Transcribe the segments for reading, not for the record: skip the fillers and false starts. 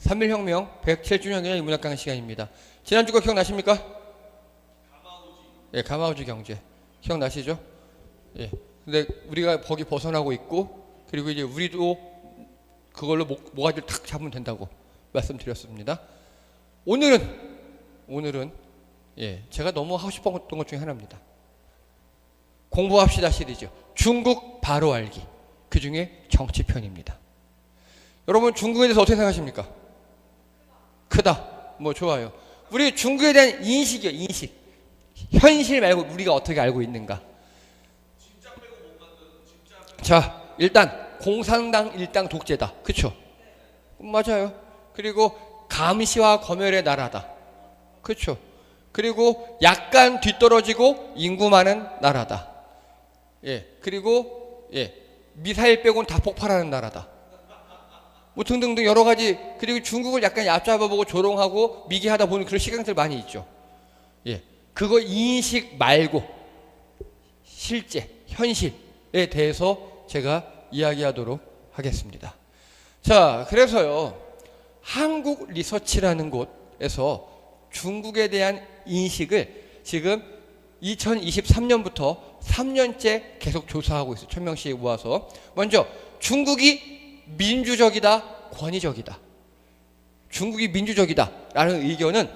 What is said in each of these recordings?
3.1혁명 107주년 기념 인문학 강의 시간입니다. 지난주 거 기억나십니까? 예, 가마우지 경제. 기억나시죠? 예. 근데 우리가 거기 벗어나고 있고, 그리고 이제 우리도 그걸로 모가지를 탁 잡으면 된다고 말씀드렸습니다. 오늘은 예, 제가 너무 하고 싶었던 것 중에 하나입니다. 공부합시다 시리즈. 중국 바로 알기. 그 중에 정치편입니다. 여러분, 중국에 대해서 어떻게 생각하십니까? 크다. 뭐 좋아요. 우리 중국에 대한 인식이요, 인식. 현실 말고 우리가 어떻게 알고 있는가. 자, 일단 공산당 일당 독재다. 그쵸? 맞아요. 그리고 감시와 검열의 나라다. 그쵸? 그리고 약간 뒤떨어지고 인구 많은 나라다. 예. 그리고 예, 미사일 빼고는 다 폭발하는 나라다. 뭐 등등등 여러 가지. 그리고 중국을 약간 얕잡아보고 조롱하고 미개하다 보는 그런 시각들 많이 있죠. 예. 그거 인식 말고 실제 현실에 대해서 제가 이야기하도록 하겠습니다. 자, 그래서요, 한국 리서치라는 곳에서 중국에 대한 인식을 지금 2023년부터 3년째 계속 조사하고 있어요. 1000명씩 모아서. 먼저 중국이 민주적이다, 권위적이다. 중국이 민주적이다 라는 의견은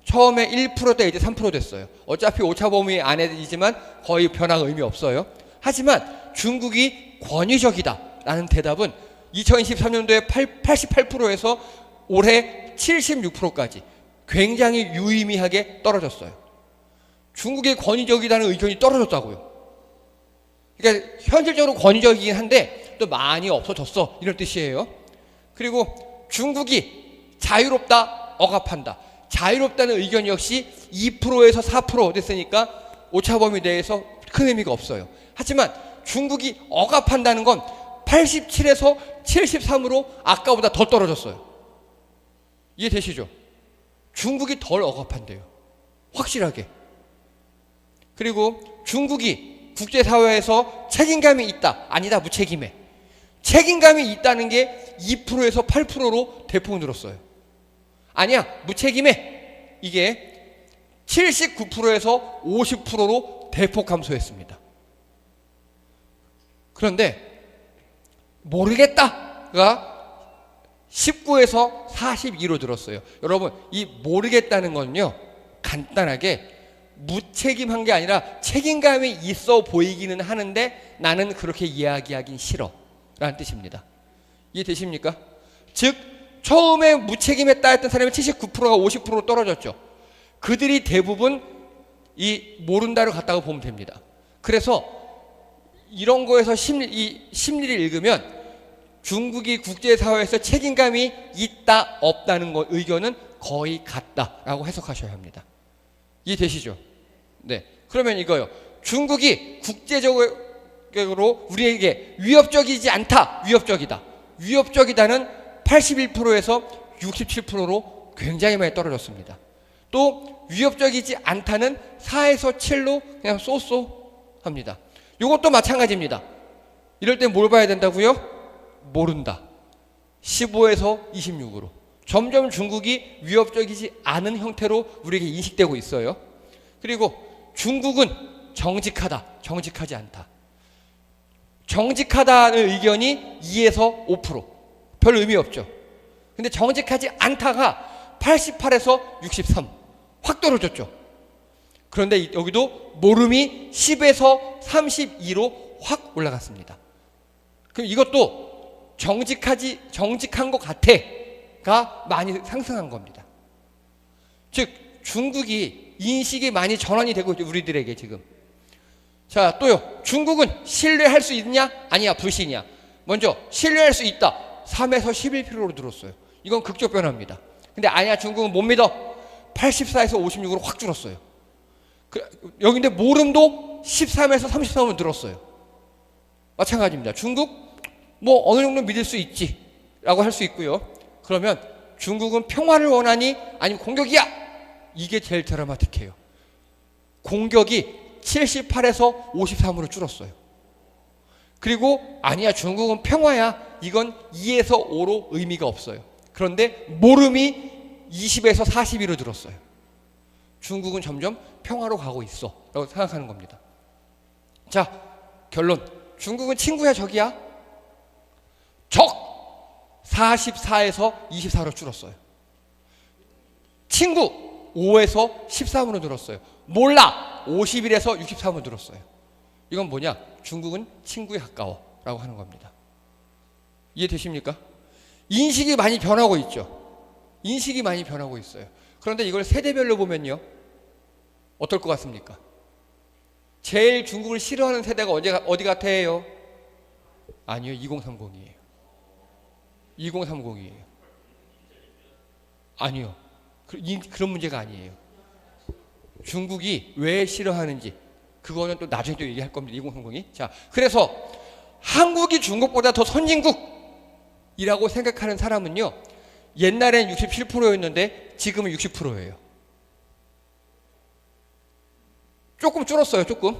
처음에 1%대 이제 3% 됐어요. 어차피 오차 범위 안에이지만 거의 변화가 의미 없어요. 하지만 중국이 권위적이다 라는 대답은 2023년도에 88%에서 올해 76%까지 굉장히 유의미하게 떨어졌어요. 중국의 권위적이라는 의견이 떨어졌다고요. 그러니까 현실적으로 권위적이긴 한데 또 많이 없어졌어, 이런 뜻이에요. 그리고 중국이 자유롭다, 억압한다. 자유롭다는 의견 역시 2%에서 4% 됐으니까 오차범위 내에서 큰 의미가 없어요. 하지만 중국이 억압한다는 건 87에서 73으로 아까보다 더 떨어졌어요. 이해되시죠? 중국이 덜 억압한대요. 확실하게. 그리고 중국이 국제사회에서 책임감이 있다. 아니다, 무책임해. 책임감이 있다는 게 2%에서 8%로 대폭 늘었어요. 아니야, 무책임해. 이게 79%에서 50%로 대폭 감소했습니다. 그런데 모르겠다가 19에서 42로 늘었어요. 여러분, 이 모르겠다는 건요, 간단하게 무책임한 게 아니라 책임감이 있어 보이기는 하는데 나는 그렇게 이야기하긴 싫어 라는 뜻입니다. 이해되십니까? 즉 처음에 무책임했다 했던 사람이 79%가 50%로 떨어졌죠. 그들이 대부분 이 모른다를 갖다가 보면 됩니다. 그래서 이런 거에서 심리를 읽으면 중국이 국제사회에서 책임감이 있다 없다는 거 의견은 거의 같다라고 해석하셔야 합니다. 이해되시죠? 네. 그러면 이거요. 중국이 국제적으로 우리에게 위협적이지 않다, 위협적이다. 위협적이다는 81%에서 67%로 굉장히 많이 떨어졌습니다. 또 위협적이지 않다는 4에서 7로 그냥 쏘쏘 합니다. 이것도 마찬가지입니다. 이럴 때 뭘 봐야 된다고요? 모른다. 15에서 26으로. 점점 중국이 위협적이지 않은 형태로 우리에게 인식되고 있어요. 그리고 중국은 정직하다, 정직하지 않다. 정직하다는 의견이 2에서 5%. 별 의미 없죠. 근데 정직하지 않다가 88에서 63. 확 떨어졌죠. 그런데 여기도 모름이 10에서 32로 확 올라갔습니다. 그럼 이것도 정직한 것 같아가 많이 상승한 겁니다. 즉 중국이 인식이 많이 전환이 되고 있죠, 우리들에게 지금. 자, 또요. 중국은 신뢰할 수 있냐? 아니야, 불신이야. 먼저 신뢰할 수 있다. 3에서 11%로 늘었어요. 이건 극적 변화입니다. 근데 아니야, 중국은 못 믿어. 84에서 56으로 확 줄었어요. 여기 근데 모름도 13에서 33으로 늘었어요. 마찬가지입니다. 중국 뭐 어느 정도 믿을 수 있지 라고 할 수 있고요. 그러면 중국은 평화를 원하니 아니면 공격이야? 이게 제일 드라마틱해요. 공격이 78에서 53으로 줄었어요. 그리고 아니야, 중국은 평화야. 이건 2에서 5로 의미가 없어요. 그런데 모름이 20에서 40으로 늘었어요. 중국은 점점 평화로 가고 있어 라고 생각하는 겁니다. 자, 결론. 중국은 친구야 적이야? 적! 44에서 24로 줄었어요. 친구 5에서 13으로 늘었어요. 몰라 51에서 63으로 늘었어요. 이건 뭐냐? 중국은 친구에 가까워 라고 하는 겁니다. 이해되십니까? 인식이 많이 변하고 있죠. 인식이 많이 변하고 있어요. 그런데 이걸 세대별로 보면요, 어떨 것 같습니까? 제일 중국을 싫어하는 세대가 어디 같아요? 아니요, 2030이에요. 2030이에요. 아니요, 그런 문제가 아니에요. 중국이 왜 싫어하는지 그거는 또 나중에 또 얘기할 겁니다. 2030이. 자, 그래서 한국이 중국보다 더 선진국이라고 생각하는 사람은요, 옛날엔 67%였는데 지금은 60%예요. 조금 줄었어요, 조금.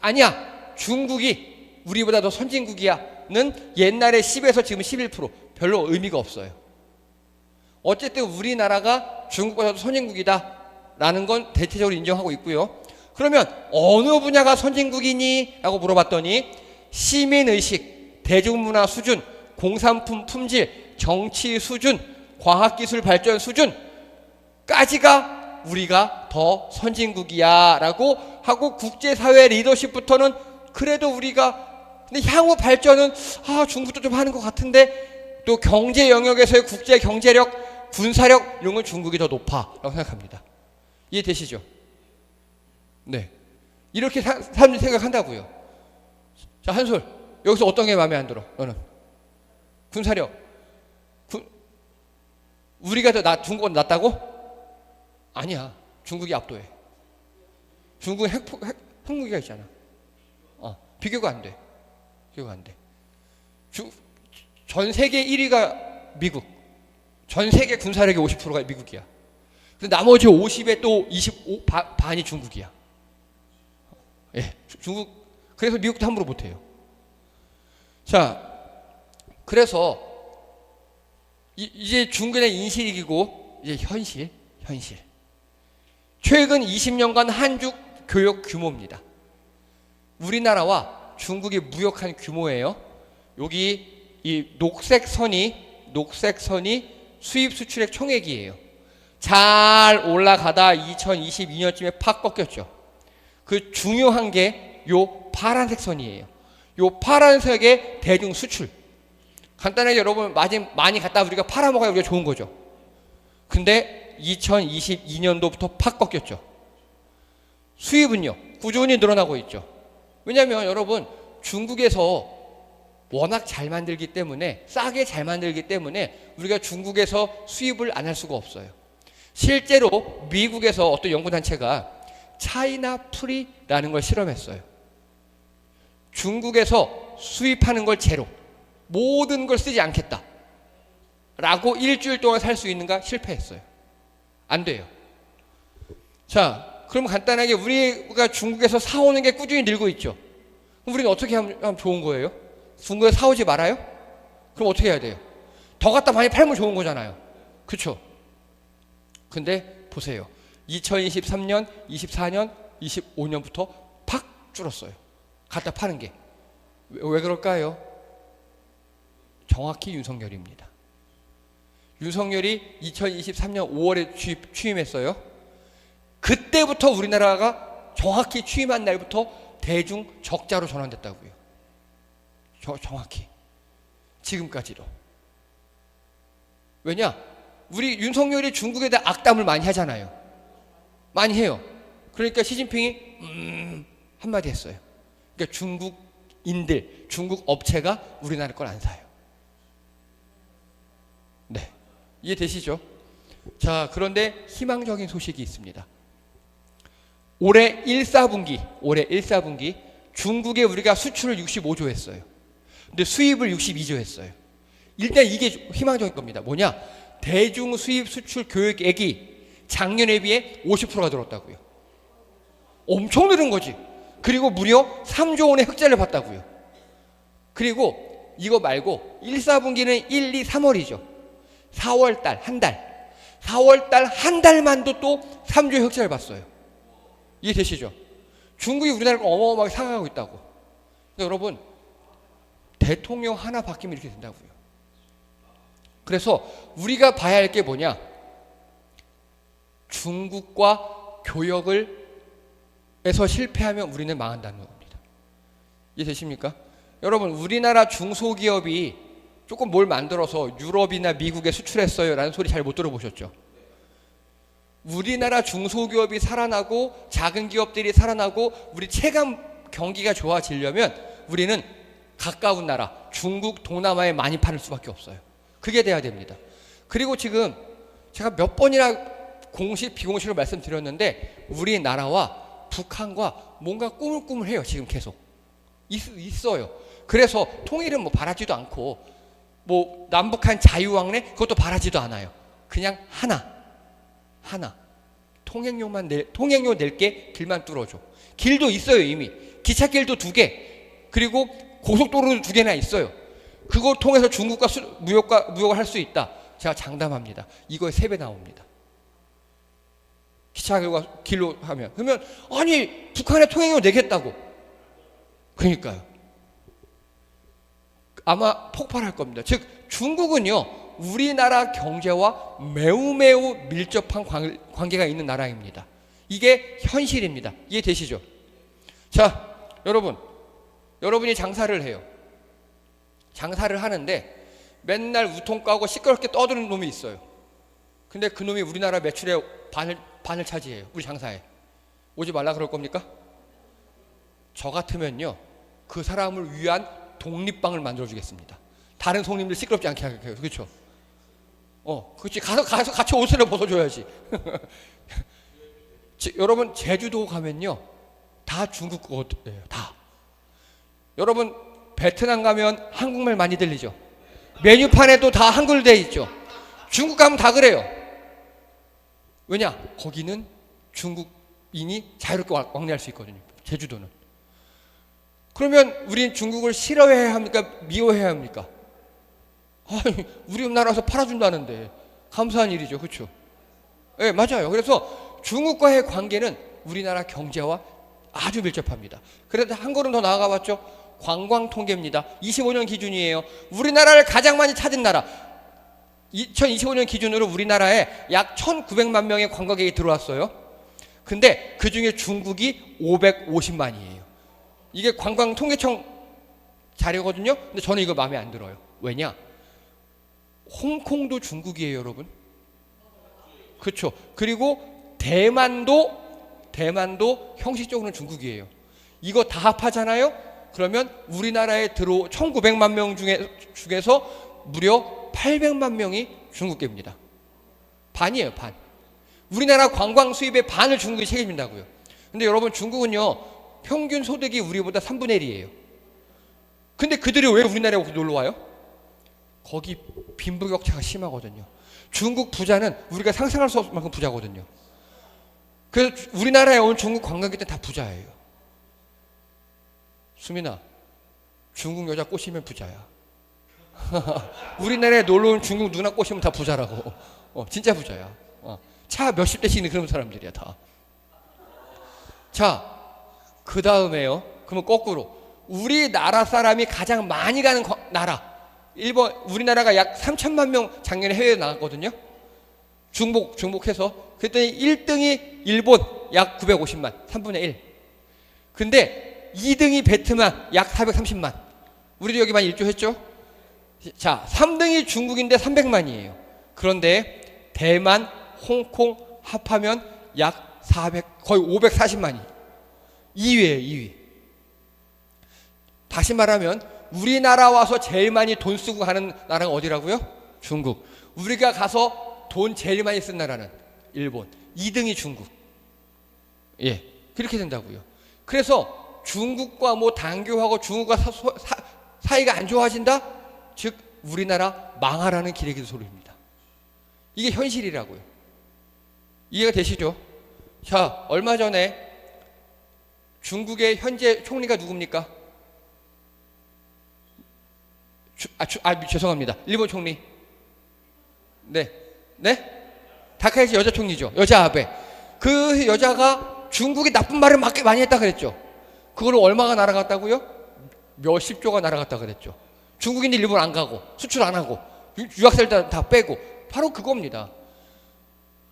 아니야, 중국이 우리보다 더 선진국이야는 옛날에 10에서 지금 11%. 별로 의미가 없어요. 어쨌든 우리나라가 중국보다 더 선진국이다 라는 건 대체적으로 인정하고 있고요. 그러면 어느 분야가 선진국이니? 라고 물어봤더니 시민의식, 대중문화 수준, 공산품 품질, 정치 수준, 과학기술 발전 수준까지가 우리가 더 선진국이야 라고 하고, 국제사회 리더십부터는 그래도 우리가, 근데 향후 발전은 중국도 좀 하는 것 같은데, 또 경제 영역에서의 국제 경제력, 군사력 이런 건 중국이 더 높아 라고 생각합니다. 이해되시죠? 네, 이렇게 사람들이 생각한다고요. 자, 한솔, 여기서 어떤 게 마음에 안 들어? 너는 군사력, 우리가 더 중국보다 낫다고? 아니야, 중국이 압도해. 중국은 핵무기가 있잖아. 비교가 안 돼. 비교가 안 돼. 전 세계 1위가 미국. 전 세계 군사력의 50%가 미국이야. 근데 나머지 50에 또 25, 반이 중국이야. 예, 중국. 그래서 미국도 함부로 못해요. 자, 그래서 이제 중국의 인식이고 이제 현실. 최근 20년간 한중 교역 규모입니다. 우리나라와 중국이 무역한 규모예요. 여기 이 녹색 선이 수입 수출액 총액이에요. 잘 올라가다 2022년쯤에 팍 꺾였죠. 그 중요한 게 요 파란색 선이에요. 요 파란색의 대중 수출. 간단하게 여러분 많이 갖다 우리가 팔아먹어야 우리가 좋은 거죠. 근데 2022년도부터 팍 꺾였죠. 수입은요 꾸준히 늘어나고 있죠. 왜냐하면 여러분 중국에서 워낙 잘 만들기 때문에, 싸게 잘 만들기 때문에 우리가 중국에서 수입을 안 할 수가 없어요. 실제로 미국에서 어떤 연구단체가 차이나 프리라는 걸 실험했어요. 중국에서 수입하는 걸 제로, 모든 걸 쓰지 않겠다 라고 일주일 동안 살 수 있는가? 실패했어요. 안 돼요. 자, 그럼 간단하게 우리가 중국에서 사오는 게 꾸준히 늘고 있죠. 그럼 우리는 어떻게 하면 좋은 거예요? 중국에서 사오지 말아요? 그럼 어떻게 해야 돼요? 더 갖다 많이 팔면 좋은 거잖아요. 그렇죠? 근데 보세요. 2023년, 24년, 25년부터 팍 줄었어요. 갖다 파는 게. 왜 그럴까요? 정확히 윤석열입니다. 윤석열이 2023년 5월에 취임했어요. 그때부터 우리나라가 정확히 취임한 날부터 대중 적자로 전환됐다고요. 정확히. 지금까지도. 왜냐? 우리 윤석열이 중국에다 악담을 많이 하잖아요. 많이 해요. 그러니까 시진핑이 한마디 했어요. 그러니까 중국인들, 중국 업체가 우리나라 걸 안 사요. 네, 이해되시죠? 자, 그런데 희망적인 소식이 있습니다. 올해 1사분기 중국에 우리가 수출을 65조 했어요. 근데 수입을 62조 했어요. 일단 이게 희망적인 겁니다. 뭐냐? 대중 수입 수출 교역액이 작년에 비해 50%가 늘었다고요. 엄청 늘은 거지. 그리고 무려 3조 원의 흑자를 봤다고요. 그리고 이거 말고 1, 4분기는 1, 2, 3월이죠. 4월 달 한 달, 4월 달 한 달만도 또 3조의 흑자를 봤어요. 이해되시죠? 중국이 우리나라를 어마어마하게 사랑하고 있다고. 그러니까 여러분, 대통령 하나 바뀌면 이렇게 된다고요. 그래서 우리가 봐야 할 게 뭐냐? 중국과 교역을 에서 실패하면 우리는 망한다는 겁니다. 이해되십니까? 여러분, 우리나라 중소기업이 조금 뭘 만들어서 유럽이나 미국에 수출했어요 라는 소리 잘 못 들어보셨죠? 우리나라 중소기업이 살아나고 작은 기업들이 살아나고 우리 체감 경기가 좋아지려면 우리는 가까운 나라 중국 동남아에 많이 팔을 수밖에 없어요. 그게 돼야 됩니다. 그리고 지금 제가 몇 번이나 공식 비공식으로 말씀드렸는데 우리나라와 북한과 뭔가 꾸물꾸물해요. 지금 계속 있어요. 그래서 통일은 뭐 바라지도 않고 뭐 남북한 자유왕래 그것도 바라지도 않아요. 그냥 하나 통행료 낼게 길만 뚫어줘. 길도 있어요. 이미 기찻길도 2개 그리고 고속도로도 2개나 있어요. 그거 통해서 중국과 무역을 할 수 있다. 제가 장담합니다. 이거에 3배 나옵니다. 기차길과 길로 하면. 그러면 아니 북한에 통행료 내겠다고. 그러니까요. 아마 폭발할 겁니다. 즉 중국은요 우리나라 경제와 매우 밀접한 관계가 있는 나라입니다. 이게 현실입니다. 이해되시죠? 자, 여러분이 장사를 해요. 장사를 하는데 맨날 우통 까고 시끄럽게 떠드는 놈이 있어요. 근데 그 놈이 우리나라 매출의 반을 차지해요. 우리 장사에. 오지 말라 그럴 겁니까? 저 같으면요 그 사람을 위한 독립방을 만들어주겠습니다. 다른 손님들 시끄럽지 않게 하게요. 그렇죠? 그렇지. 가서 같이 옷을 벗어줘야지. 여러분 제주도 가면요 다 중국 거예요. 다. 여러분 베트남 가면 한국말 많이 들리죠? 메뉴판에도 다 한글로 돼 있죠? 중국 가면 다 그래요. 왜냐? 거기는 중국인이 자유롭게 왕래할 수 있거든요. 제주도는. 그러면 우린 중국을 싫어해야 합니까? 미워해야 합니까? 아니, 우리 나라에서 팔아준다는데 감사한 일이죠. 그렇죠? 네, 맞아요. 그래서 중국과의 관계는 우리나라 경제와 아주 밀접합니다. 그래도 한 걸음 더 나아가 봤죠? 관광 통계입니다. 25년 기준이에요. 우리나라를 가장 많이 찾은 나라. 2025년 기준으로 우리나라에 약 1,900만 명의 관광객이 들어왔어요. 근데 그 중에 중국이 550만이에요. 이게 관광 통계청 자료거든요. 근데 저는 이거 마음에 안 들어요. 왜냐? 홍콩도 중국이에요, 여러분. 그렇죠. 그리고 대만도 형식적으로는 중국이에요. 이거 다 합하잖아요. 그러면 우리나라에 1,900만 명 중에서 무려 800만 명이 중국계입니다. 반이에요, 반. 우리나라 관광 수입의 반을 중국이 책임진다고요. 근데 여러분 중국은요 평균 소득이 우리보다 3분의 1이에요. 근데 그들이 왜 우리나라에 놀러 와요? 거기 빈부격차가 심하거든요. 중국 부자는 우리가 상상할 수 없을 만큼 부자거든요. 그래서 우리나라에 온 중국 관광객들 다 부자예요. 수민아, 중국 여자 꼬시면 부자야. 우리나라에 놀러 온 중국 누나 꼬시면 다 부자라고. 진짜 부자야. 차 몇십 대씩 있는 그런 사람들이야 다. 자, 그 다음에요. 그러면 거꾸로 우리나라 사람이 가장 많이 가는 나라. 우리나라가 약 3천만 명 작년에 해외에 나갔거든요. 중복해서. 그랬더니 1등이 일본 약 950만, 3분의 1. 근데 2등이 베트남 약 430만. 우리도 여기 많이 일조했죠? 자, 3등이 중국인데 300만이에요. 그런데 대만, 홍콩 합하면 약 400, 거의 540만이. 2위예요, 2위. 다시 말하면 우리나라 와서 제일 많이 돈 쓰고 가는 나라가 어디라고요? 중국. 우리가 가서 돈 제일 많이 쓴 나라는 일본. 2등이 중국. 예, 그렇게 된다고요. 그래서 중국과 뭐 단교하고 중국과 사이가 안 좋아진다? 즉 우리나라 망하라는 기레기 소리입니다. 이게 현실이라고요. 이해가 되시죠? 자, 얼마 전에 중국의 현재 총리가 누굽니까? 죄송합니다. 일본 총리. 네, 네? 다카이치 여자 총리죠. 여자 아베. 그 여자가 중국이 나쁜 말을 많이 했다 그랬죠. 그걸로 얼마가 날아갔다고요? 몇십 조가 날아갔다 그랬죠. 중국인들 일본 안 가고 수출 안 하고 유학생들 다 빼고 바로 그겁니다.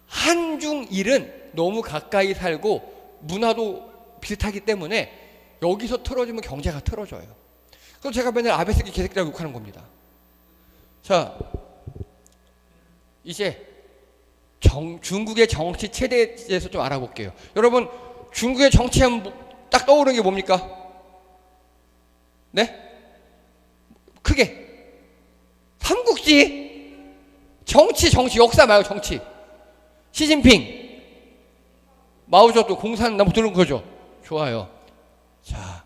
한중일은 너무 가까이 살고 문화도 비슷하기 때문에 여기서 틀어지면 경제가 틀어져요. 그래서 제가 맨날 아베 새끼 개새끼라고 욕하는 겁니다. 자, 이제 중국의 정치 체제에 대해서 좀 알아볼게요. 여러분, 중국의 정치하면 딱 떠오르는 게 뭡니까? 네? 크게 삼국지. 정치 역사 말고 정치. 시진핑, 마오쩌둥, 공산당 들은 거죠. 좋아요. 자,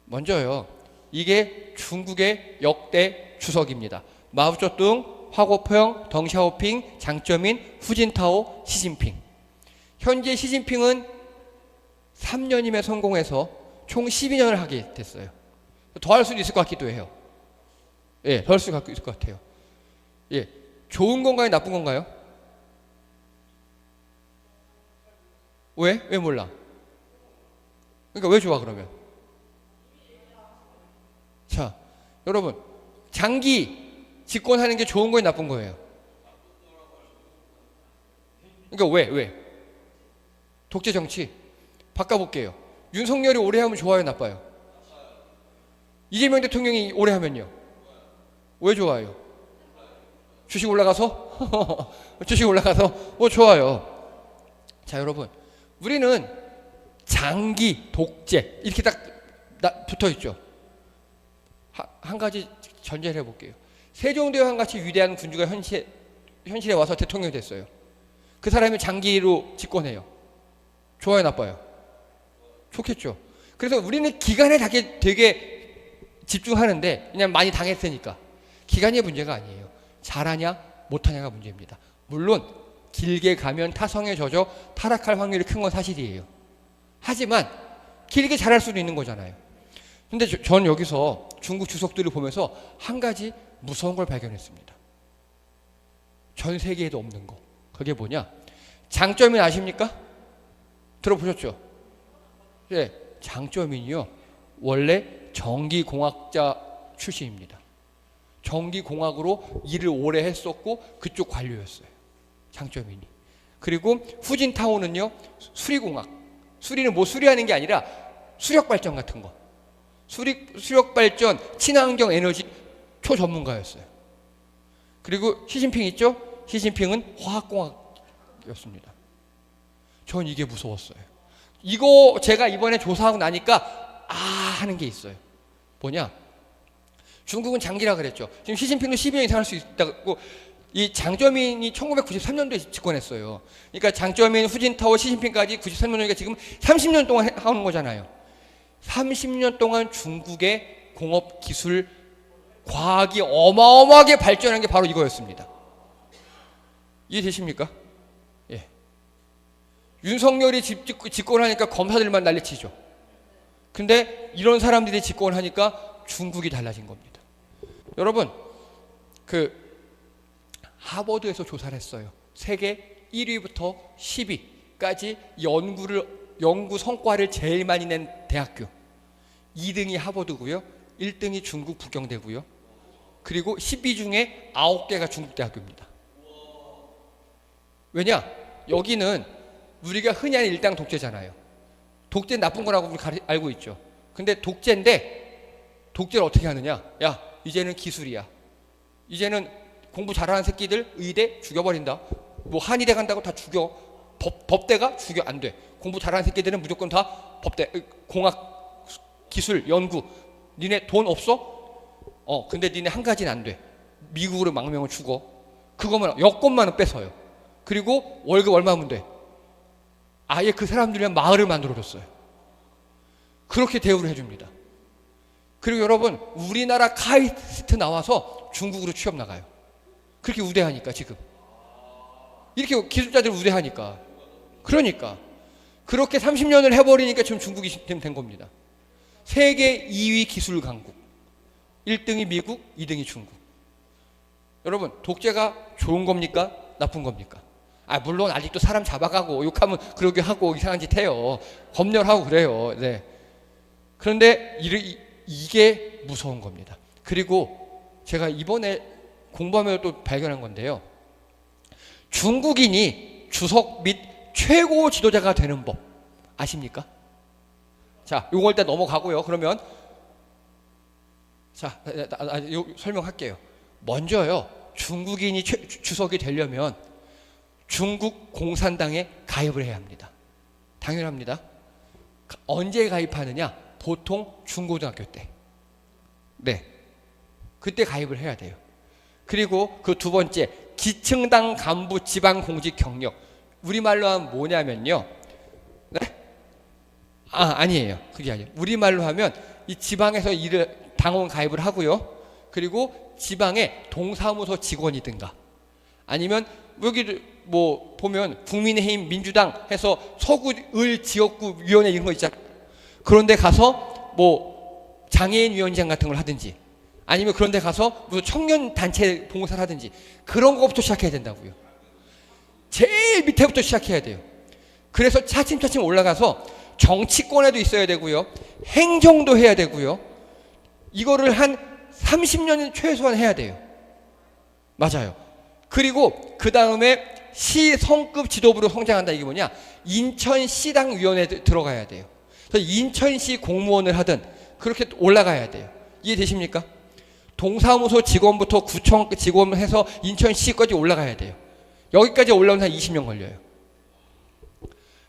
먼저요. 이게 중국의 역대 주석입니다. 마오쩌둥, 화고평, 덩샤오핑, 장쩌민, 후진타오, 시진핑. 현재 시진핑은 3년임에 성공해서 총 12년을 하게 됐어요. 더 할 수도 있을 것 같기도 해요. 예, 더 할 수 있을 것 같아요. 예, 좋은 건가요? 나쁜 건가요? 왜? 왜 몰라? 그러니까 왜 좋아 그러면? 자, 여러분, 장기 집권하는 게 좋은 거예요, 나쁜 거예요? 그러니까 왜? 독재 정치 바꿔볼게요. 윤석열이 오래 하면 좋아요, 나빠요? 이재명 대통령이 오래 하면요? 왜 좋아요? 주식 올라가서? 주식 올라가서? 좋아요. 자, 여러분, 우리는 장기, 독재 이렇게 딱 붙어있죠. 한 가지 전제를 해볼게요. 세종대왕 같이 위대한 군주가 현실에 와서 대통령이 됐어요. 그 사람이 장기로 집권해요. 좋아요, 나빠요? 좋겠죠. 그래서 우리는 기간에 되게 집중하는데 그냥 많이 당했으니까. 기간이 문제가 아니에요. 잘하냐 못하냐가 문제입니다. 물론 길게 가면 타성에 젖어 타락할 확률이 큰 건 사실이에요. 하지만 길게 잘할 수도 있는 거잖아요. 근데 전 여기서 중국 주석들을 보면서 한 가지 무서운 걸 발견했습니다. 전 세계에도 없는 거. 그게 뭐냐? 장쩌민 아십니까? 들어보셨죠? 네, 장쩌민이요. 원래 전기공학자 출신입니다. 전기공학으로 일을 오래 했었고 그쪽 관료였어요. 장쩌민이. 그리고 후진타오는요. 수리공학. 수리는 뭐 수리하는 게 아니라 수력발전 같은 거. 수력발전, 친환경 에너지 초전문가였어요. 그리고 시진핑 있죠? 시진핑은 화학공학이었습니다. 전 이게 무서웠어요. 이거 제가 이번에 조사하고 나니까 하는 게 있어요. 뭐냐? 중국은 장기라 그랬죠. 지금 시진핑도 12년 이상 할 수 있다고. 이 장쩌민이 1993년도에 집권했어요. 그러니까 장쩌민, 후진타오, 시진핑까지 93년이니까 지금 30년 동안 하는 거잖아요. 30년 동안 중국의 공업 기술, 과학이 어마어마하게 발전한 게 바로 이거였습니다. 이해되십니까? 예. 윤석열이 집권하니까 검사들만 난리치죠. 근데 이런 사람들이 집권하니까 중국이 달라진 겁니다. 여러분, 하버드에서 조사를 했어요. 세계 1위부터 10위까지 연구 성과를 제일 많이 낸 대학교. 2등이 하버드고요. 1등이 중국 북경대고요. 그리고 10위 중에 9개가 중국 대학교입니다. 왜냐? 여기는 우리가 흔히 하는 일당 독재잖아요. 독재는 나쁜 거라고 우리 알고 있죠. 근데 독재를 어떻게 하느냐? 야, 이제는 기술이야. 이제는 공부 잘하는 새끼들 의대 죽여버린다. 뭐 한의대 간다고 다 죽여. 법대가 죽여. 안 돼. 공부 잘하는 새끼들은 무조건 다 법대, 공학, 기술, 연구. 니네 돈 없어? 근데 니네 한 가지는 안 돼. 미국으로 망명을 주고 그거만 여권만은 뺏어요. 그리고 월급 얼마면 돼? 아예 그 사람들이랑 마을을 만들어줬어요. 그렇게 대우를 해줍니다. 그리고 여러분, 우리나라 카이스트 나와서 중국으로 취업 나가요. 그렇게 우대하니까 지금. 이렇게 기술자들 우대하니까. 그러니까. 그렇게 30년을 해버리니까 지금 중국이 된 겁니다. 세계 2위 기술 강국. 1등이 미국, 2등이 중국. 여러분, 독재가 좋은 겁니까? 나쁜 겁니까? 물론 아직도 사람 잡아가고 욕하면 그러게 하고 이상한 짓 해요. 검열하고 그래요. 네. 그런데 이게 무서운 겁니다. 그리고 제가 이번에 공부하면서 또 발견한 건데요. 중국인이 주석 및 최고 지도자가 되는 법 아십니까? 자, 요걸 일단 넘어가고요. 그러면 자, 설명할게요. 먼저요, 중국인이 주석이 되려면 중국 공산당에 가입을 해야 합니다. 당연합니다. 언제 가입하느냐? 보통 중고등학교 때. 네, 그때 가입을 해야 돼요. 그리고 그 두 번째, 기층당 간부 지방 공직 경력. 우리말로 하면 뭐냐면요. 네? 아니에요. 그게 아니에요. 우리말로 하면 이 지방에서 당원 가입을 하고요. 그리고 지방의 동사무소 직원이든가 아니면 여기 뭐 보면 국민의힘 민주당 해서 서구 을 지역구 위원회 이런 거 있잖아요. 그런데 가서 뭐 장애인 위원장 같은 걸 하든지 아니면 그런데 가서 무슨 청년 단체 봉사를 하든지 그런 거부터 시작해야 된다고요. 제일 밑에부터 시작해야 돼요. 그래서 차츰차츰 올라가서 정치권에도 있어야 되고요. 행정도 해야 되고요. 이거를 한 30년 최소한 해야 돼요. 맞아요. 그리고 그 다음에 시 성급 지도부로 성장한다. 이게 뭐냐? 인천시당 위원회에 들어가야 돼요. 그래서 인천시 공무원을 하든 그렇게 올라가야 돼요. 이해되십니까? 동사무소 직원부터 구청 직원을 해서 인천시까지 올라가야 돼요. 여기까지 올라오면 한 20년 걸려요.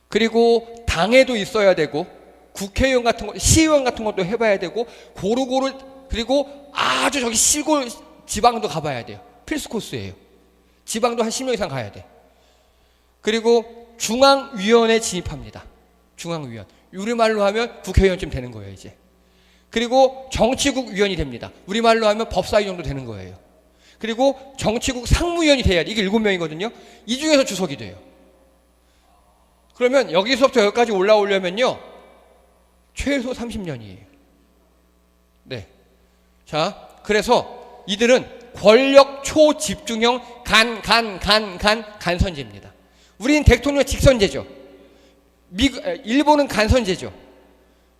그리고 당에도 있어야 되고 국회의원 같은 거, 시의원 같은 것도 해봐야 되고 고루고루, 그리고 아주 저기 시골 지방도 가봐야 돼요. 필수 코스예요. 지방도 한 10년 이상 가야 돼. 그리고 중앙위원회에 진입합니다. 중앙위원. 우리말로 하면 국회의원쯤 되는 거예요, 이제. 그리고 정치국 위원이 됩니다. 우리말로 하면 법사위 정도 되는 거예요. 그리고 정치국 상무위원이 돼야 돼. 이게 7명이거든요. 이 중에서 주석이 돼요. 그러면 여기서부터 여기까지 올라오려면요, 최소 30년이에요. 네. 자, 그래서 이들은 권력 초집중형 간선제입니다. 우리는 대통령 직선제죠. 일본은 간선제죠.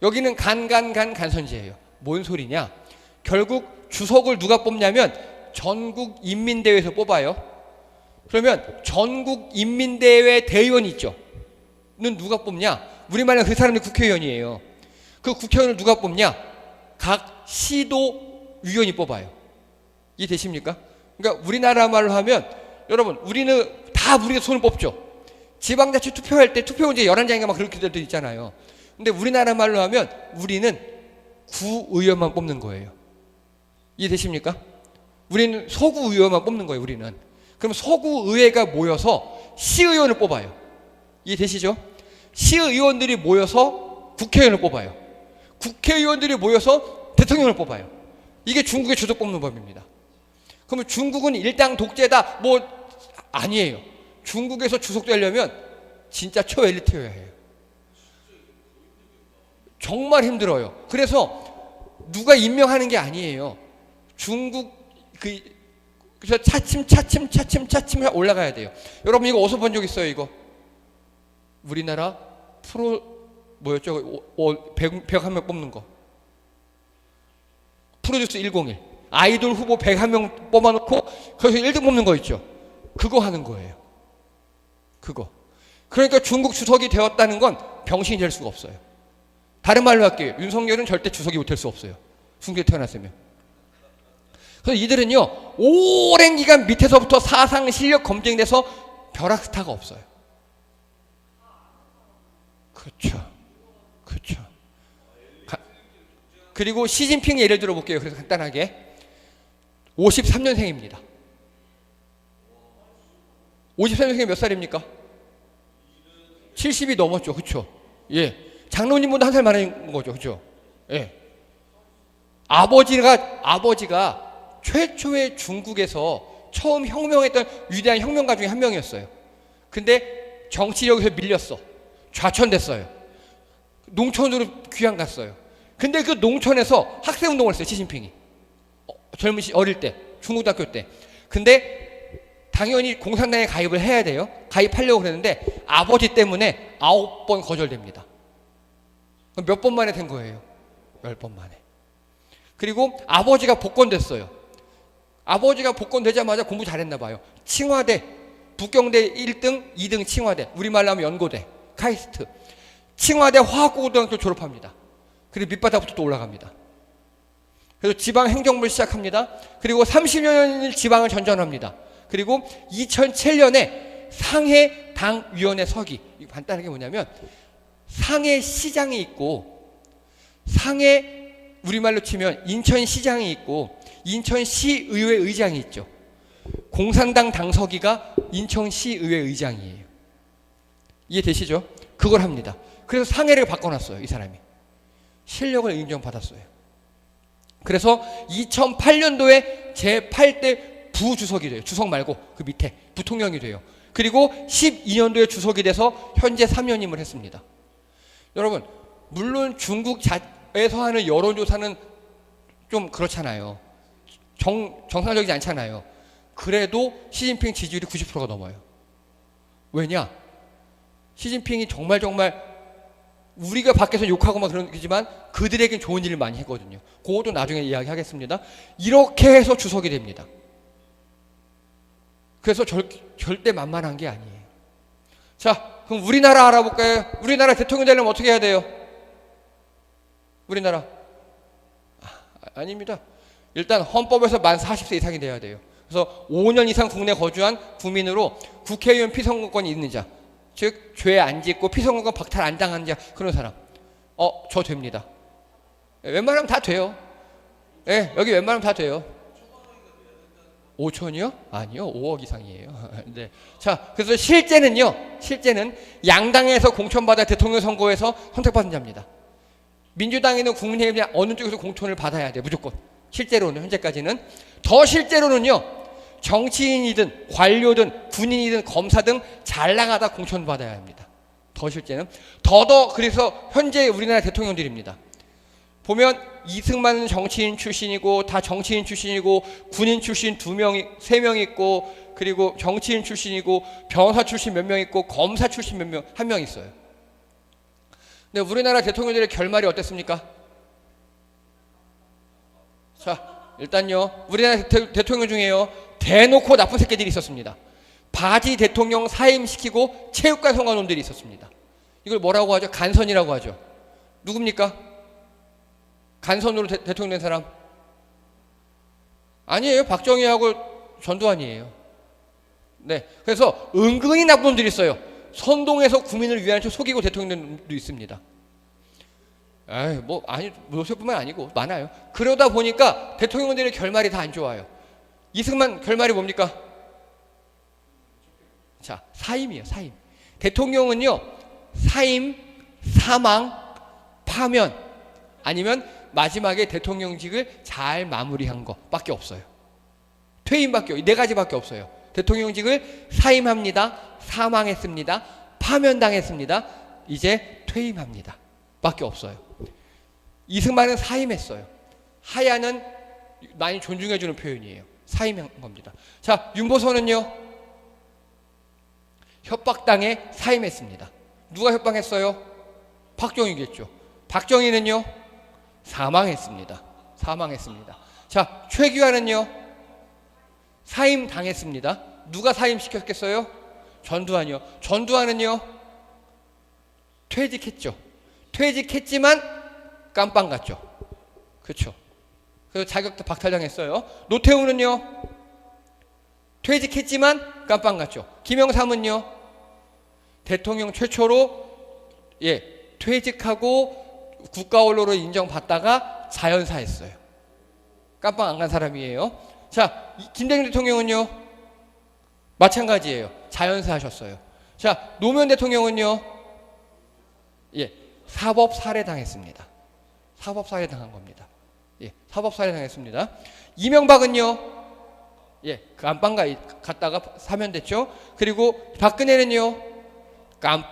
여기는 간선제예요. 뭔 소리냐? 결국 주석을 누가 뽑냐면 전국 인민대회에서 뽑아요. 그러면 전국 인민대회 대의원 있죠. 는 누가 뽑냐? 우리말은 그 사람이 국회의원이에요. 그 국회의원을 누가 뽑냐? 각 시도 위원이 뽑아요. 이해되십니까? 그러니까 우리나라 말로 하면 여러분, 우리는 다 우리가 손을 뽑죠. 지방자치 투표할 때 투표용지 11장인가 막 그렇게 될 때 있잖아요. 근데 우리나라 말로 하면 우리는 구의원만 뽑는 거예요. 이해되십니까? 우리는 서구의원만 뽑는 거예요, 우리는. 그럼 서구의회가 모여서 시의원을 뽑아요. 이해되시죠? 시의원들이 모여서 국회의원을 뽑아요. 국회의원들이 모여서 대통령을 뽑아요. 이게 중국의 주석 뽑는 법입니다. 그러면 중국은 일당 독재다, 뭐 아니에요. 중국에서 주석 되려면 진짜 초엘리트여야 해요. 정말 힘들어요. 그래서 누가 임명하는 게 아니에요. 중국 그래서 차츰 올라가야 돼요. 여러분, 이거 어디서 본 적 있어요? 이거 우리나라 프로 뭐였죠? 101명 뽑는 거. 프로듀스 101. 아이돌 후보 101명 뽑아놓고 거기서 1등 뽑는 거 있죠. 그거 하는 거예요. 그거. 그러니까 중국 주석이 되었다는 건 병신이 될 수가 없어요. 다른 말로 할게요. 윤석열은 절대 주석이 될 수 없어요. 중국에 태어났으면. 그래서 이들은요, 오랜 기간 밑에서부터 사상 실력 검증돼서 벼락 스타가 없어요. 그렇죠. 그리고 시진핑 예를 들어볼게요. 그래서 간단하게 53년생입니다. 53년생이 몇 살입니까? 70이 넘었죠. 그렇죠? 예. 장로님보다 한 살 많은 거죠. 그렇죠? 예. 아버지가 최초의 중국에서 처음 혁명했던 위대한 혁명가 중에 한 명이었어요. 근데 정치력에서 밀렸어. 좌천됐어요. 농촌으로 귀양 갔어요. 근데 그 농촌에서 학생운동을 했어요. 시진핑이. 어릴 때, 중고등학교 때. 근데 당연히 공산당에 가입을 해야 돼요. 가입하려고 그랬는데 아버지 때문에 9번 거절됩니다. 몇 번 만에 된 거예요? 10번 만에. 그리고 아버지가 복권됐어요. 아버지가 복권되자마자 공부 잘했나 봐요. 칭화대, 북경대 1등, 2등 칭화대, 우리말로 하면 연고대, 카이스트. 칭화대 화학고등학교 졸업합니다. 그리고 밑바닥부터 또 올라갑니다. 그래서 지방 행정부를 시작합니다. 그리고 30여 년을 지방을 전전합니다. 그리고 2007년에 상해 당위원회 서기. 이거 간단하게 뭐냐면 상해 시장이 있고 상해 우리말로 치면 인천시장이 있고 인천시의회 의장이 있죠. 공산당 당서기가 인천시의회 의장이에요. 이해되시죠? 그걸 합니다. 그래서 상해를 바꿔놨어요. 이 사람이. 실력을 인정받았어요. 그래서 2008년도에 제8대 부주석이 돼요. 주석 말고 그 밑에 부통령이 돼요. 그리고 12년도에 주석이 돼서 현재 3년임을 했습니다. 여러분, 물론 중국에서 하는 여론조사는 좀 그렇잖아요. 정상적이지 않잖아요. 그래도 시진핑 지지율이 90%가 넘어요. 왜냐? 시진핑이 정말 우리가 밖에서 욕하고 막 그러지만 그들에겐 좋은 일을 많이 했거든요. 그것도 나중에 이야기하겠습니다. 이렇게 해서 주석이 됩니다. 그래서 절대 만만한 게 아니에요. 자, 그럼 우리나라 알아볼까요? 우리나라 대통령 되려면 어떻게 해야 돼요? 우리나라 아닙니다. 일단 헌법에서 만 40세 이상이 돼야 돼요. 그래서 5년 이상 국내 거주한 국민으로 국회의원 피선거권이 있는 자, 즉 죄 안 짓고 피선거권 박탈 안 당한 자, 그런 사람. 저 됩니다. 웬만하면 다 돼요. 네, 여기 웬만하면 다 돼요. 5천이요? 아니요, 5억 이상이에요. 네. 자, 그래서 실제는 양당에서 공천받아 대통령 선거에서 선택받은 자입니다. 민주당에는 국민의힘이 어느 쪽에서 공천을 받아야 돼요, 무조건. 실제로는, 현재까지는. 더 실제로는요, 정치인이든 관료든 군인이든 검사 등 잘 나가다 공천받아야 합니다. 더 실제는. 그래서 현재 우리나라 대통령들입니다. 보면 이승만은 정치인 출신이고, 다 정치인 출신이고, 군인 출신 3명 있고, 그리고 정치인 출신이고, 변호사 출신 몇 명 있고, 검사 출신 한 명 있어요. 근데 우리나라 대통령들의 결말이 어땠습니까? 자, 일단요, 우리나라 대통령 중에요, 대놓고 나쁜 새끼들이 있었습니다. 바지 대통령 사임시키고 체육관 성과놈들이 있었습니다. 이걸 뭐라고 하죠? 간선이라고 하죠. 누굽니까? 간선으로 대통령 된 사람? 아니에요. 박정희하고 전두환이에요. 네. 그래서 은근히 나쁜 놈들이 있어요. 선동해서 국민을 위한 척 속이고 대통령 된 놈도 있습니다. 요새뿐만 아니고 많아요. 그러다 보니까 대통령들의 결말이 다 안 좋아요. 이승만 결말이 뭡니까? 자, 사임이에요. 사임. 대통령은요, 사임, 사망, 파면, 아니면 마지막에 대통령직을 잘 마무리한 것밖에 없어요. 퇴임밖에, 4가지밖에 없어요. 대통령직을 사임합니다, 사망했습니다, 파면당했습니다, 이제 퇴임합니다 밖에 없어요. 이승만은 사임했어요. 하야는 많이 존중해주는 표현이에요. 사임한 겁니다. 자, 윤보선은요, 협박당해 사임했습니다. 누가 협박했어요? 박정희겠죠. 박정희는요, 사망했습니다. 자, 최규하는요, 사임당했습니다. 누가 사임시켰겠어요? 전두환이요. 전두환은요, 퇴직했죠. 퇴직했지만 깜빵 갔죠. 그렇죠. 그래서 자격도 박탈당했어요. 노태우는요, 퇴직했지만 깜빵 갔죠. 김영삼은요, 대통령 최초로 퇴직하고 국가원로로 인정받다가 자연사했어요. 깜빵 안 간 사람이에요. 자, 김대중 대통령은요, 마찬가지예요. 자연사하셨어요. 자, 노무현 대통령은요, 사법 살해당했습니다. 사법 살해당한 겁니다. 사법 살해당했습니다. 이명박은요, 깜빵 갔다가 사면됐죠. 그리고 박근혜는요,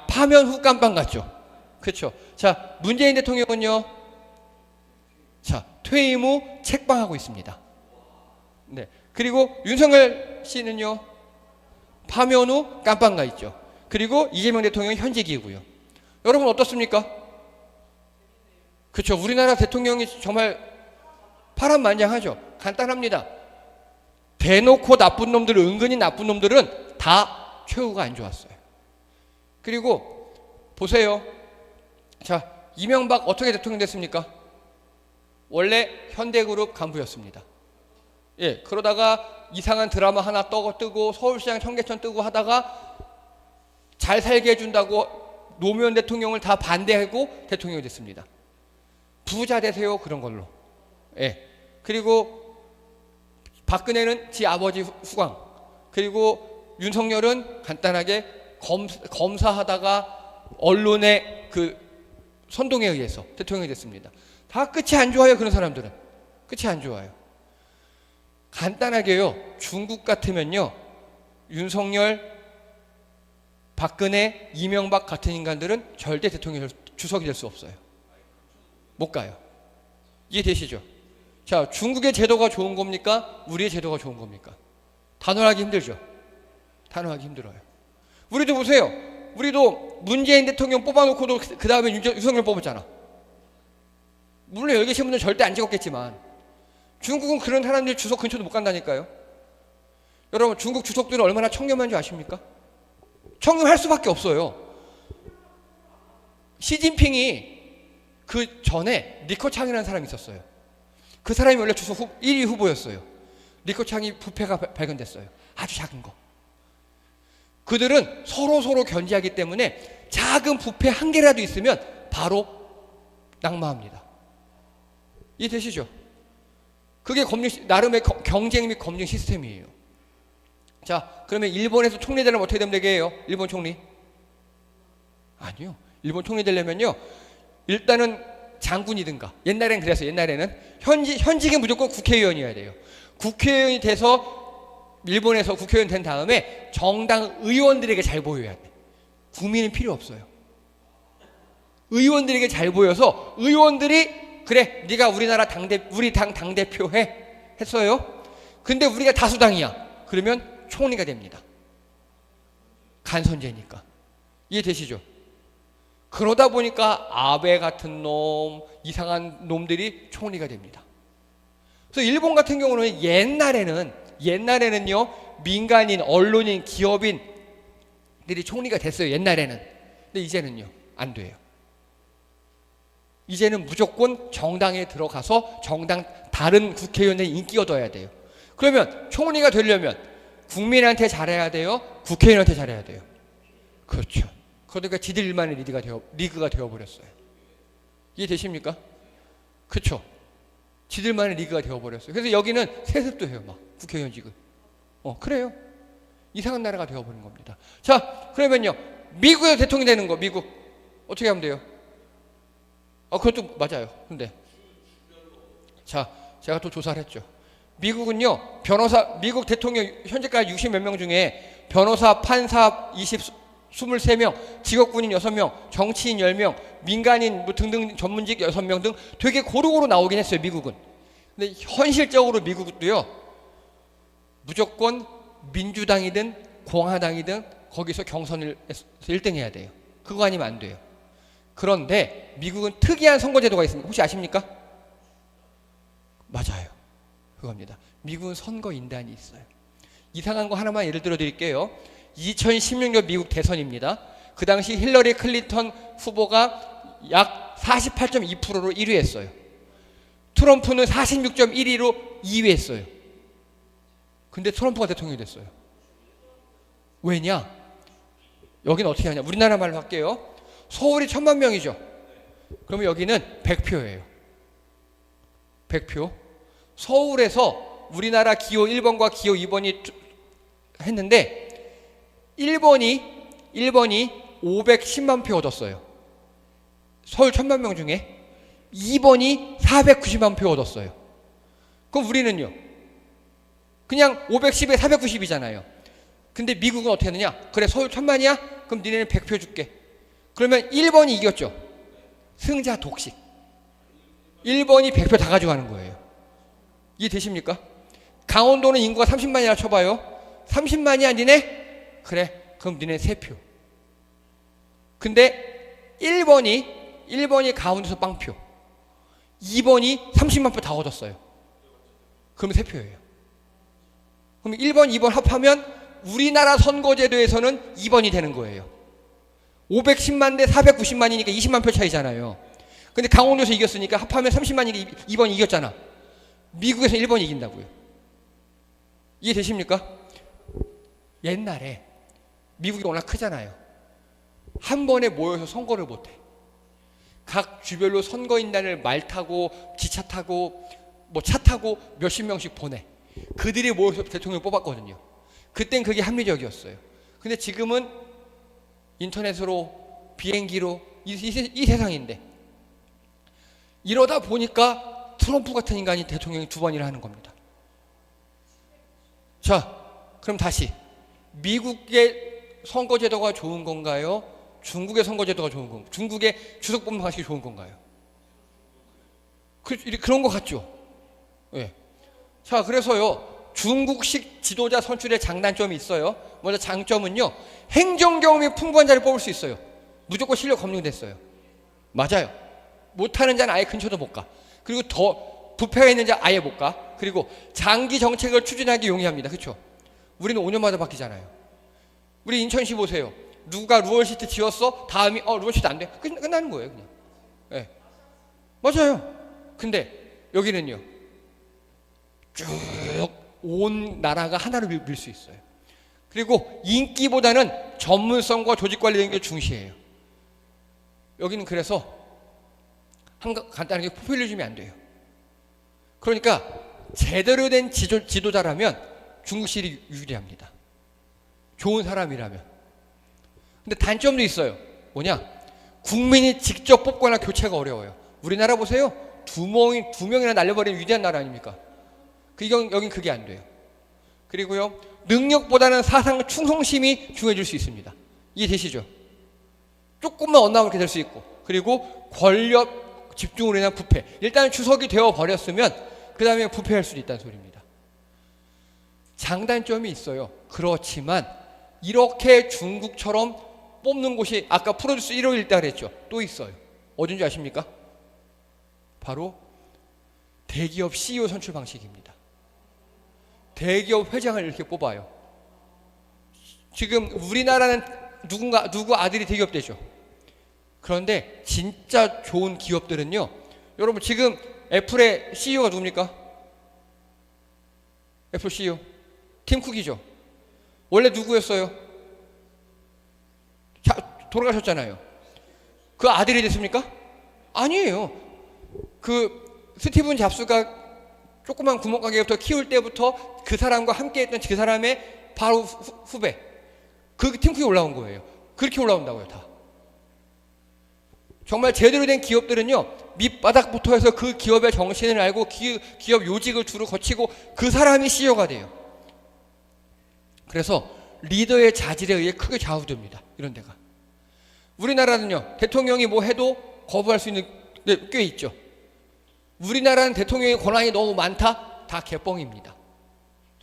파면 후 깜빵 갔죠. 그렇죠. 자, 문재인 대통령은요, 자, 퇴임 후 책방하고 있습니다. 네. 그리고 윤석열 씨는요, 파면 후 깜빵 가 있죠. 그리고 이재명 대통령은 현직이고요. 여러분 어떻습니까? 그렇죠. 우리나라 대통령이 정말 파란만장하죠. 간단합니다. 대놓고 나쁜 놈들, 은근히 나쁜 놈들은 다 최후가 안 좋았어요. 그리고 보세요. 자, 이명박 어떻게 대통령 됐습니까? 원래 현대그룹 간부였습니다. 예, 그러다가 이상한 드라마 하나 뜨고 서울시장 청계천 뜨고 하다가 잘 살게 해준다고 노무현 대통령을 다 반대하고 대통령이 됐습니다. 부자 되세요, 그런 걸로. 예. 그리고 박근혜는 지 아버지 후광, 그리고 윤석열은 간단하게 검사하다가 언론의 그 선동에 의해서 대통령이 됐습니다. 다 끝이 안 좋아요. 그런 사람들은 끝이 안 좋아요. 간단하게요, 중국 같으면요, 윤석열, 박근혜, 이명박 같은 인간들은 절대 대통령 주석이 될 수 없어요. 못 가요. 이해되시죠? 자, 중국의 제도가 좋은 겁니까? 우리의 제도가 좋은 겁니까? 단언하기 힘들죠. 단언하기 힘들어요. 우리도 보세요. 우리도 문재인 대통령 뽑아놓고도 그 다음에 윤석열 뽑았잖아. 물론 여기 계신 분들은 절대 안 찍었겠지만 중국은 그런 사람들 주석 근처도 못 간다니까요. 여러분, 중국 주석들은 얼마나 청렴한 줄 아십니까? 청렴할 수밖에 없어요. 시진핑이 그 전에 리커창이라는 사람이 있었어요. 그 사람이 원래 주석 1위 후보였어요. 리커창이 부패가 발견됐어요. 아주 작은 거. 그들은 서로 견제하기 때문에 작은 부패 한 개라도 있으면 바로 낙마합니다. 이해되시죠? 그게 나름의 경쟁 및 검증 시스템이에요. 자, 그러면 일본에서 총리 되려면 어떻게 되면 되게요? 일본 총리? 아니요. 일본 총리 되려면요, 일단은 장군이든가, 옛날엔 그랬어요. 옛날에는 현직은 무조건 국회의원이어야 돼요. 국회의원이 돼서 일본에서 국회의원 된 다음에 정당 의원들에게 잘 보여야 돼. 국민은 필요 없어요. 의원들에게 잘 보여서 의원들이 그래, 네가 우리 당 당대표 해 했어요. 근데 우리가 다수당이야. 그러면 총리가 됩니다. 간선제니까. 이해되시죠? 그러다 보니까 아베 같은 놈, 이상한 놈들이 총리가 됩니다. 그래서 일본 같은 경우는 옛날에는요, 민간인, 언론인, 기업인들이 총리가 됐어요. 옛날에는. 근데 이제는요, 안 돼요. 이제는 무조건 정당에 들어가서 정당 다른 국회의원의 인기 얻어야 돼요. 그러면 총리가 되려면 국민한테 잘해야 돼요? 국회의원한테 잘해야 돼요? 그렇죠. 그러니까 지들만의 리그가 되어버렸어요. 이해되십니까? 그렇죠. 지들만의 리그가 되어버렸어요. 그래서 여기는 세습도 해요. 막 국회의원직을. 그래요. 이상한 나라가 되어버린 겁니다. 자, 그러면요, 미국에서 대통령이 되는 거, 미국 어떻게 하면 돼요? 그것도 맞아요. 근데 자, 제가 또 조사를 했죠. 미국은요, 미국 대통령 현재까지 60몇 명 중에 변호사, 판사 23명, 직업군인 6명, 정치인 10명, 민간인 뭐 등등 전문직 6명 등 되게 고루고루 나오긴 했어요, 미국은. 근데 현실적으로 미국도요, 무조건 민주당이든 공화당이든 거기서 경선을 1등 해야 돼요. 그거 아니면 안 돼요. 그런데 미국은 특이한 선거제도가 있습니다. 혹시 아십니까? 맞아요. 그겁니다. 미국은 선거인단이 있어요. 이상한 거 하나만 예를 들어 드릴게요. 2016년 미국 대선입니다. 그 당시 힐러리 클린턴 후보가 약 48.2%로 1위 했어요. 트럼프는 46.1위로 2위 했어요. 근데 트럼프가 대통령이 됐어요. 왜냐? 여기는 어떻게 하냐? 우리나라 말로 할게요. 서울이 1000만 명이죠. 그러면 여기는 100표예요. 100표. 서울에서 우리나라 기호 1번과 기호 2번이 했는데 1번이 510만 표 얻었어요. 서울 1000만 명 중에. 2번이 490만 표 얻었어요. 그럼 우리는요, 그냥 510에 490이잖아요. 근데 미국은 어떻게 하느냐? 그래, 서울 1000만이야? 그럼 니네는 100표 줄게. 그러면 1번이 이겼죠. 승자 독식. 1번이 100표 다 가져가는 거예요. 이해되십니까? 강원도는 인구가 30만이라 쳐봐요. 30만이야 니네? 그래, 그럼 니네 3표. 근데 1번이 강원도에서 빵표, 2번이 30만 표 다 얻었어요. 그럼 3표예요. 그럼 1번, 2번 합하면 우리나라 선거제도에서는 2번이 되는 거예요. 510만 대 490만이니까 20만 표 차이잖아요. 근데 강원도에서 이겼으니까 합하면 30만이니까 2번이 이겼잖아. 미국에서 1번이 이긴다고요. 이해되십니까? 옛날에 미국이 워낙 크잖아요. 한 번에 모여서 선거를 못해. 각 주별로 선거인단을 말 타고 기차 타고 뭐 차 타고 몇십 명씩 보내. 그들이 모여서 대통령을 뽑았거든요. 그땐 그게 합리적이었어요. 근데 지금은 인터넷으로 비행기로 이 세상인데, 이러다 보니까 트럼프 같은 인간이 대통령이 2번이나 하는 겁니다. 자, 그럼 다시 미국의 선거제도가 좋은 건가요? 중국의 선거제도가 좋은 건가요? 중국의 주석 뽑는 방식이 좋은 건가요? 그런 것 같죠? 네. 자, 그래서요, 중국식 지도자 선출의 장단점이 있어요. 먼저 장점은요, 행정 경험이 풍부한 자를 뽑을 수 있어요. 무조건 실력 검증됐어요. 맞아요. 못하는 자는 아예 근처도 못 가. 그리고 더 부패가 있는 자 아예 못 가. 그리고 장기 정책을 추진하기 용이합니다. 그렇죠? 우리는 5년마다 바뀌잖아요. 우리 인천시 보세요. 누가 루얼시트 지었어? 다음이 루얼시트 안 돼. 끝나는 거예요, 그냥. 네. 맞아요. 근데 여기는요, 쭉 온 나라가 하나로 밀 수 있어요. 그리고 인기보다는 전문성과 조직관리라는 게 중시해요. 여기는 그래서 간단하게 포퓰리즘이 안 돼요. 그러니까 제대로 된 지도자라면 중국식이 유리합니다. 좋은 사람이라면. 근데 단점도 있어요. 뭐냐? 국민이 직접 뽑거나 교체가 어려워요. 우리나라 보세요. 두 명이나 날려버리는 위대한 나라 아닙니까? 여긴 그게 안 돼요. 그리고요, 능력보다는 사상 충성심이 중요해질 수 있습니다. 이해되시죠? 조금만 엇나오게 될 수 있고, 그리고 권력 집중으로 인한 부패. 일단 주석이 되어버렸으면 그 다음에 부패할 수도 있다는 소리입니다. 장단점이 있어요. 그렇지만 이렇게 중국처럼 뽑는 곳이 아까 프로듀스 1호 있다 그랬죠. 또 있어요. 어딘지 아십니까? 바로 대기업 CEO 선출 방식입니다. 대기업 회장을 이렇게 뽑아요. 지금 우리나라는 누구 아들이 대기업 되죠. 그런데 진짜 좋은 기업들은요, 여러분 지금 애플의 CEO가 누굽니까? 애플 CEO 팀 쿡이죠. 원래 누구였어요? 돌아가셨잖아요. 그 아들이 됐습니까? 아니에요. 그 스티븐 잡스가 조그만 구멍가게부터 키울 때부터 그 사람과 함께 했던 그 사람의 바로 후배, 그 팀쿡이 올라온 거예요. 그렇게 올라온다고요. 다. 정말 제대로 된 기업들은요, 밑바닥부터 해서 그 기업의 정신을 알고 기업 요직을 두루 거치고 그 사람이 CEO가 돼요. 그래서 리더의 자질에 의해 크게 좌우됩니다. 이런 데가. 우리나라는요, 대통령이 뭐 해도 거부할 수 있는 게 꽤 있죠. 우리나라는 대통령의 권한이 너무 많다? 다 개뻥입니다.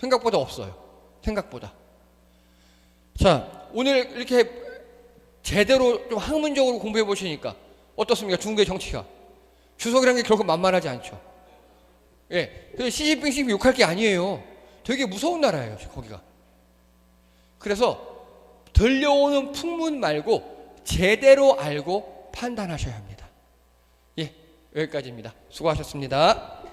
생각보다 없어요. 생각보다. 자, 오늘 이렇게 제대로 좀 학문적으로 공부해 보시니까 어떻습니까? 중국의 정치가. 주석이라는 게 결코 만만하지 않죠. 예. 그래서 시진핑 욕할 게 아니에요. 되게 무서운 나라예요, 거기가. 그래서 들려오는 풍문 말고 제대로 알고 판단하셔야 합니다. 예, 여기까지입니다. 수고하셨습니다.